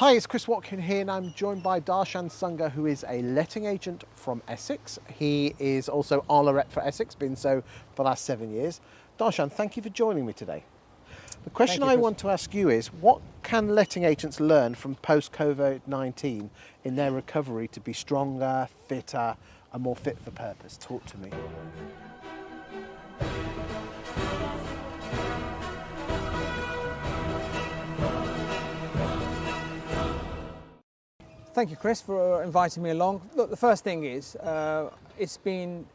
Hi, it's Chris Watkin here, and I'm joined by Darshan Sunga, who is a letting agent from Essex. He is also ARLA rep for Essex, been so for the last 7 years. Darshan, thank you for joining me today. The question I want to ask you is, what can letting agents learn from post-COVID-19 in their recovery to be stronger, fitter, and more fit for purpose? Talk to me. Thank you, Chris, for inviting me along. Look, the first thing is it's been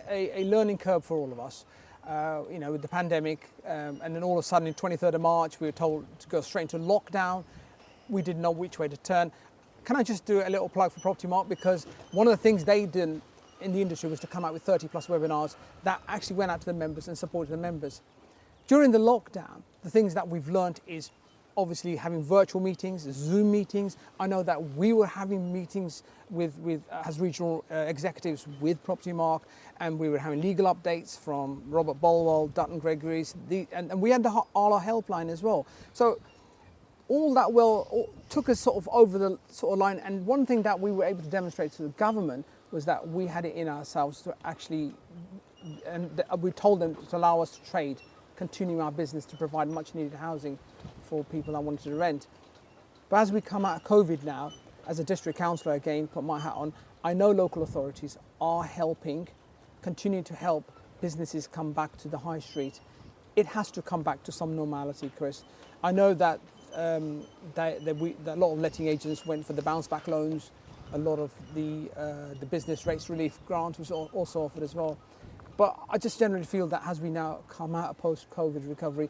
a learning curve for all of us. With the pandemic, and then all of a sudden, on 23rd of March, we were told to go straight into lockdown. We didn't know which way to turn. Can I just do a little plug for PROPERTYMARK? Because one of the things they did in the industry was to come out with 30 plus webinars that actually went out to the members and supported the members. During the lockdown, the things that we've learned is obviously having virtual meetings, Zoom meetings. I know that we were having meetings as regional executives with PROPERTYMARK, and we were having legal updates from Robert Bolwell, Dutton Gregory's, and we had the ARLA helpline as well. So all that took us sort of over the sort of line. And one thing that we were able to demonstrate to the government was that we had it in ourselves to actually, and we told them to allow us to trade, continue our business to provide much needed housing for people that wanted to rent. But as we come out of COVID now, as a district councillor, again, put my hat on, I know local authorities are helping, continue to help businesses come back to the high street. It has to come back to some normality, Chris. I know that a lot of letting agents went for the bounce back loans. A lot of the business rates relief grant was also offered as well. But I just generally feel that as we now come out of post-COVID recovery,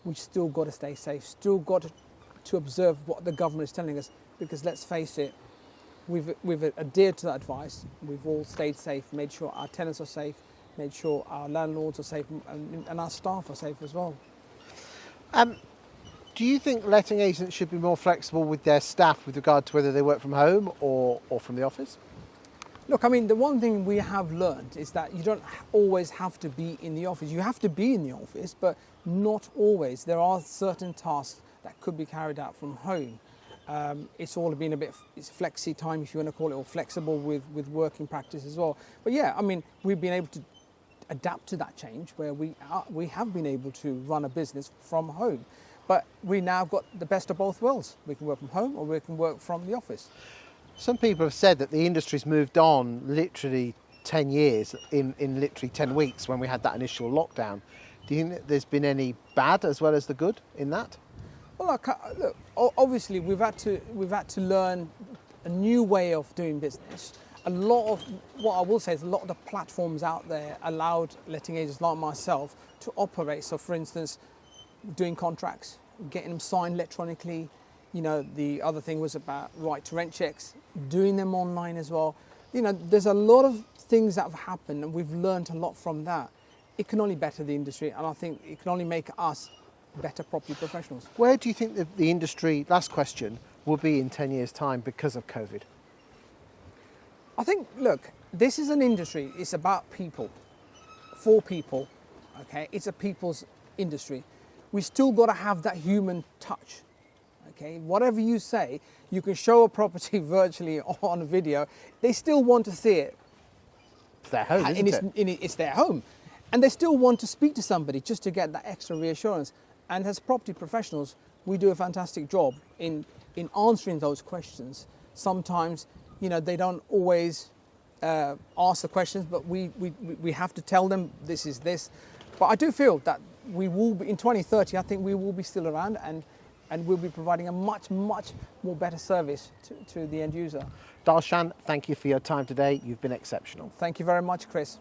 we still got to stay safe, still got to observe what the government is telling us, because let's face it, we've adhered to that advice. We've all stayed safe, made sure our tenants are safe, made sure our landlords are safe, and our staff are safe as well. Do you think letting agents should be more flexible with their staff with regard to whether they work from home or from the office? Look, I mean, the one thing we have learned is that you don't always have to be in the office. You have to be in the office, but not always. There are certain tasks that could be carried out from home. It's all been it's flexi time, if you want to call it, or flexible with working practice as well. But yeah, I mean, we've been able to adapt to that change where we have been able to run a business from home. But we now got the best of both worlds. We can work from home or we can work from the office. Some people have said that the industry's moved on literally 10 years in literally 10 weeks when we had that initial lockdown. Do you think there's been any bad as well as the good in that? Well, look, obviously we've had to learn a new way of doing business. A lot of what I will say is a lot of the platforms out there allowed letting agents like myself to operate. So, for instance, doing contracts, getting them signed electronically. You know, the other thing was about right to rent checks, doing them online as well. You know, there's a lot of things that have happened and we've learned a lot from that. It can only better the industry, and I think it can only make us better property professionals. Where do you think the industry, last question, will be in 10 years' time because of COVID? I think, look, this is an industry, it's about people, for people, okay? It's a people's industry. We still got to have that human touch. Okay, whatever you say, you can show a property virtually on a video. They still want to see it. It's their home, isn't it? It's their home. And they still want to speak to somebody just to get that extra reassurance. And as property professionals, we do a fantastic job in answering those questions. Sometimes, they don't always ask the questions, but we have to tell them this is this. But I do feel that we will be, in 2030, I think we will be still around and we'll be providing a much, much more better service to the end user. Darshan, thank you for your time today. You've been exceptional. Thank you very much, Chris.